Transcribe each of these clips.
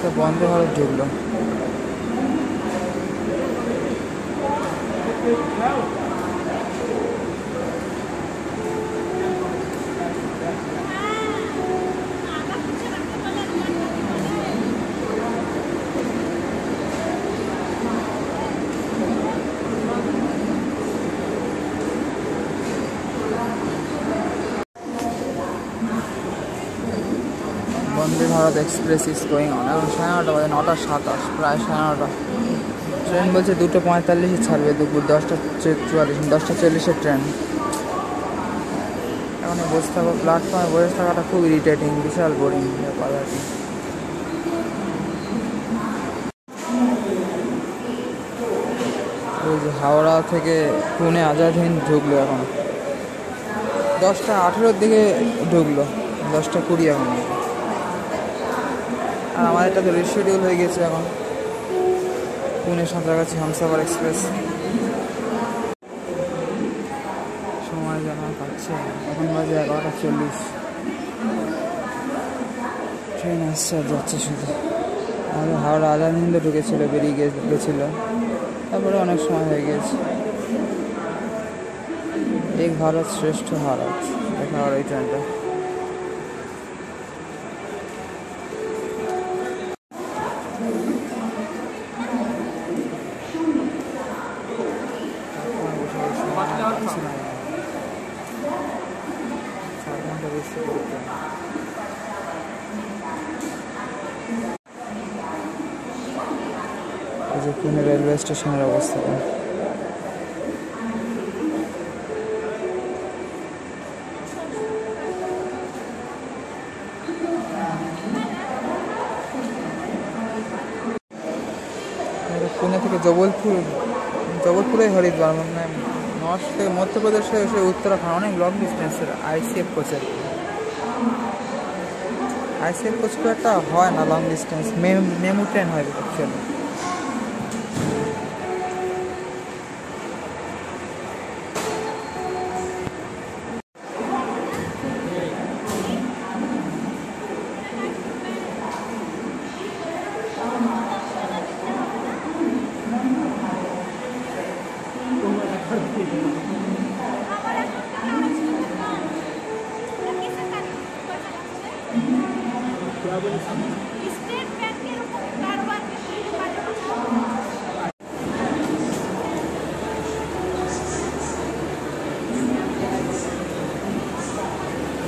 তো বন্দে ভারত ঢুকলো। Vande Bharat express is going on. এখন 9:30 বাজে, 9:27, প্রায় 9:30। ট্রেন বলছে 2:45 ছাড়বে, দুপুর 10:44, 10:40 ট্রেন। এখন বসে থাকো, প্ল্যাটফর্মে বসে থাকাটা খুব ইরিটেটিং, বিশাল বোরিং ব্যাপার আর কি। ওই যে হাওড়া থেকে পুনে আজাদ হিন্দ ঢুকলো, এখন 10:18 দিকে ঢুকলো, 10:20 এখন। আর আমার এটা তো রিশিডিউল হয়ে গেছে এখন, পুনে সাঁতরাগাছি হামসাফার এক্সপ্রেস। সময় যেন পাচ্ছে, এখন বাজে 11:40। ট্রেন আসছে আর যাচ্ছে শুধু। আমাদের হাওড়া আজাদ হিন্দ ঢুকেছিল, বেরিয়ে গেছিলো, তারপরে অনেক সময় হয়ে গিয়েছে। এক ভারত শ্রেষ্ঠ ভারত দেখা আর এই ট্রেনটা। পুনে রেলওয়ে স্টেশনের অবস্থা। পুনে থেকে জবলপুরে হরিদ্বার, মানে নর্থ থেকে মধ্যপ্রদেশে এসে উত্তরাখণ্ড, অনেক লং ডিস্টেন্সের আইসিএফ কোচের। আইসিএফ কোচ খুব একটা হয় না লং ডিস্টেন্স, মেমু ট্রেন হয় অ্যাকচুয়ালি।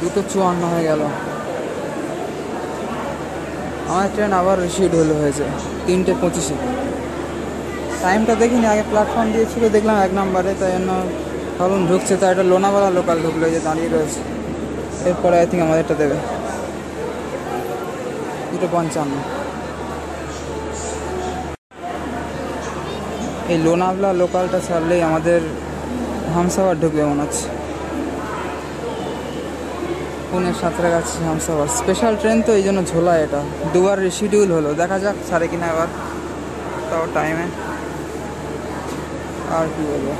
দুটো 54 হয়ে গেল। আমার ট্রেন আবার রিশিডিউল হয়েছে 3:25। টাইমটা দেখিনি, আগে প্ল্যাটফর্ম দিয়েছিল দেখলাম 1 নম্বরে, তাই জন্য ভাবুন ঢুকছে। তাই এটা লোনাভালা লোকাল ঢুকলো, যে দাঁড়িয়ে রয়েছে। এরপরে আই থিঙ্ক আমাদেরটা দেবে 2:55। এই লোনাভালা লোকালটা ছাড়লেই আমাদের হামসাফার ঢুকবে মনে হচ্ছে। পুনে সাঁতরাগাছি হামসাফার স্পেশাল ট্রেন তো, এই জন্য ঝোলা। এটা দুবার রিশিডিউল হলো, দেখা যাক ছাড়ে কিনা এবার, তাও টাইমে। আর কি বলবো।